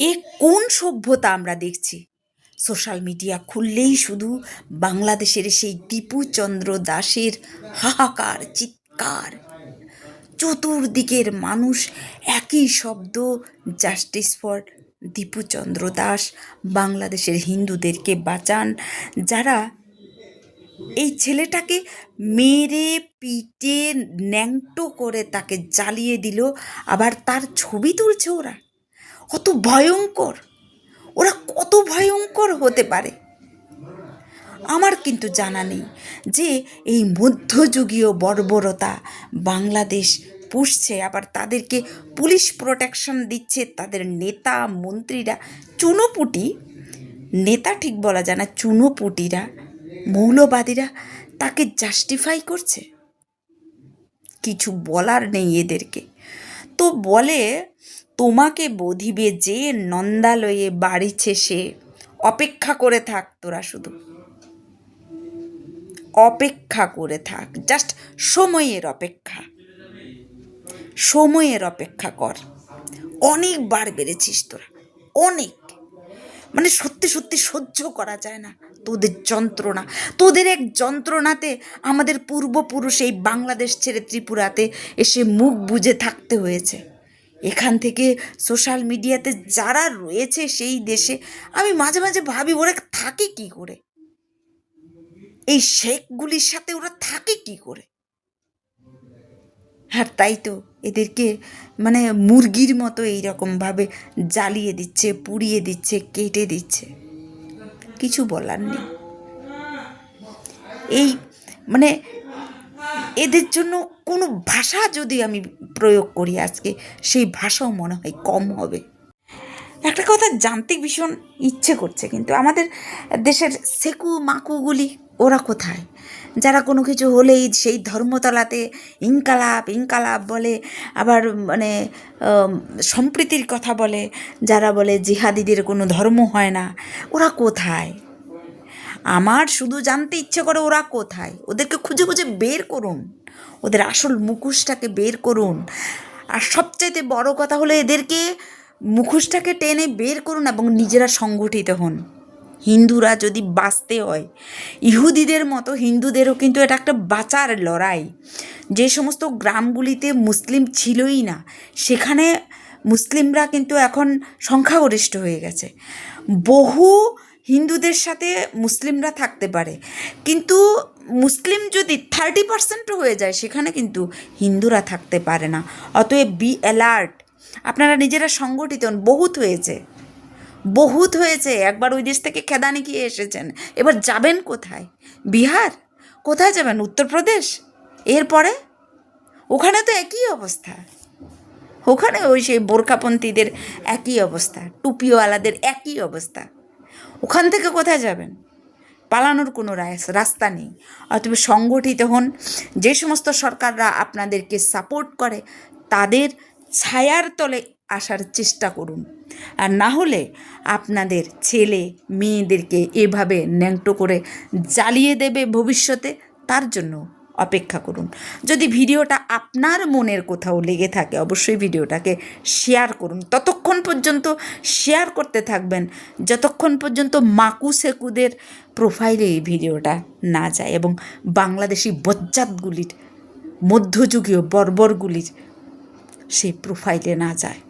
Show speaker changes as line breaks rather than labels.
এ কোন সভ্যতা আমরা দেখছি? সোশ্যাল মিডিয়া খুললেই শুধু বাংলাদেশের সেই দীপুচন্দ্র দাসের হাহাকার চিৎকার। চতুর্দিকের মানুষ একই শব্দ, জাস্টিস ফর দীপুচন্দ্র দাস, বাংলাদেশের হিন্দুদেরকে বাঁচান। যারা এই ছেলেটাকে মেরে পিটে ন্যাংটো করে তাকে জ্বালিয়ে দিল, আবার তার ছবি তুলছে ওরা। কত ভয়ঙ্কর! ওরা কত ভয়ঙ্কর হতে পারে আমার কিন্তু জানা নেই যে এই মধ্যযুগীয় বর্বরতা বাংলাদেশ পুষছে, আবার তাদেরকে পুলিশ প্রোটেকশন দিচ্ছে। তাদের নেতা মন্ত্রীরা, চুনোপুটি নেতা ঠিক বলা যায় না, চুনোপুটিরা, মৌলবাদীরা তাকে জাস্টিফাই করছে। কিছু বলার নেই এদেরকে। তো বলে, তোমাকে বধিবে যে নন্দালয়ে বাড়িছে সে। অপেক্ষা করে থাক, তোরা শুধু অপেক্ষা করে থাক, জাস্ট সময়ের অপেক্ষা, সময়ের অপেক্ষা কর। অনেকবার বেড়েছিস তোরা, অনেক, মানে সত্যি সত্যি সহ্য করা যায় না তোদের যন্ত্রণা। তোদের এক যন্ত্রণাতে আমাদের পূর্বপুরুষ এই বাংলাদেশ ছেড়ে ত্রিপুরাতে এসে মুখ বুজে থাকতে হয়েছে। এখান থেকে সোশ্যাল মিডিয়াতে যারা রয়েছে সেই দেশে, আমি মাঝে মাঝে ভাবি ওরা থাকে কি করে, এই শেখগুলির সাথে ওরা থাকে কি করে। আর তাই তো এদেরকে মানে মুরগির মতো এইরকমভাবে জ্বালিয়ে দিচ্ছে, পুড়িয়ে দিচ্ছে, কেটে দিচ্ছে। কিছু বলার নেই। এই মানে এদের জন্য কোনো ভাষা যদি আমি প্রয়োগ করি আজকে, সেই ভাষাও মনে হয় কম হবে। একটা কথা জানতে ভীষণ ইচ্ছে করছে, কিন্তু আমাদের দেশের সেকু মাকুগুলি ওরা কোথায়? যারা কোনো কিছু হলেই সেই ধর্মতলাতে ইনকালাব ইনকালাব বলে, আবার মানে সম্প্রীতির কথা বলে, যারা বলে জিহাদিদের কোনো ধর্ম হয় না, ওরা কোথায়? আমার শুধু জানতে ইচ্ছে করে ওরা কোথায়। ওদেরকে খুঁজে খুঁজে বের করুন, ওদের আসল মুখোশটাকে বের করুন। আর সবচাইতে বড় কথা হলো এদেরকে মুখোশটাকে টেনে বের করুন এবং নিজেরা সংগঠিত হন। হিন্দুরা যদি বাঁচতে হয়, ইহুদিদের মতো হিন্দুদেরও কিন্তু এটা একটা বাঁচার লড়াই। যে সমস্ত গ্রামগুলিতে মুসলিম ছিলই না, সেখানে মুসলিমরা কিন্তু এখন সংখ্যাগরিষ্ঠ হয়ে গেছে। বহু হিন্দুদের সাথে মুসলিমরা থাকতে পারে, কিন্তু মুসলিম যদি 30% হয়ে যায়, সেখানে কিন্তু হিন্দুরা থাকতে পারে না। অতএব বি অ্যালার্ট, আপনারা নিজেরা সংগঠিত হন। বহুত হয়েছে, বহুত হয়েছে। একবার ওই দেশ থেকে খেদানি গিয়ে এসেছেন, এবার যাবেন কোথায়? বিহার? কোথায় যাবেন? উত্তরপ্রদেশ? এরপরে ওখানে তো একই অবস্থা, ওখানে ওই সেই বোরখাপন্থীদের একই অবস্থা, টুপিওয়ালাদের একই অবস্থা। ওখান থেকে কোথায় যাবেন? পালানোর কোনো রাস্তা নেই। অথবা সংগঠিত হন। যে সমস্ত সরকাররা আপনাদেরকে সাপোর্ট করে তাদের ছায়ার তলে আসার চেষ্টা করুন। আর না হলে আপনাদের ছেলে মেয়েদেরকে এভাবে ন্যাংটো করে জ্বালিয়ে দেবে ভবিষ্যতে, তার জন্য অপেক্ষা করুন। যদি ভিডিওটা আপনার মনের কোথাও লেগে থাকে, অবশ্যই ভিডিওটাকে শেয়ার করুন। ততক্ষণ পর্যন্ত শেয়ার করতে থাকবেন যতক্ষণ পর্যন্ত মাকু সেকুদের প্রোফাইলে এই ভিডিওটা না যায় এবং বাংলাদেশি বজ্জাতগুলির, মধ্যযুগীয় বর্বরগুলির সেই প্রোফাইলে না যায়।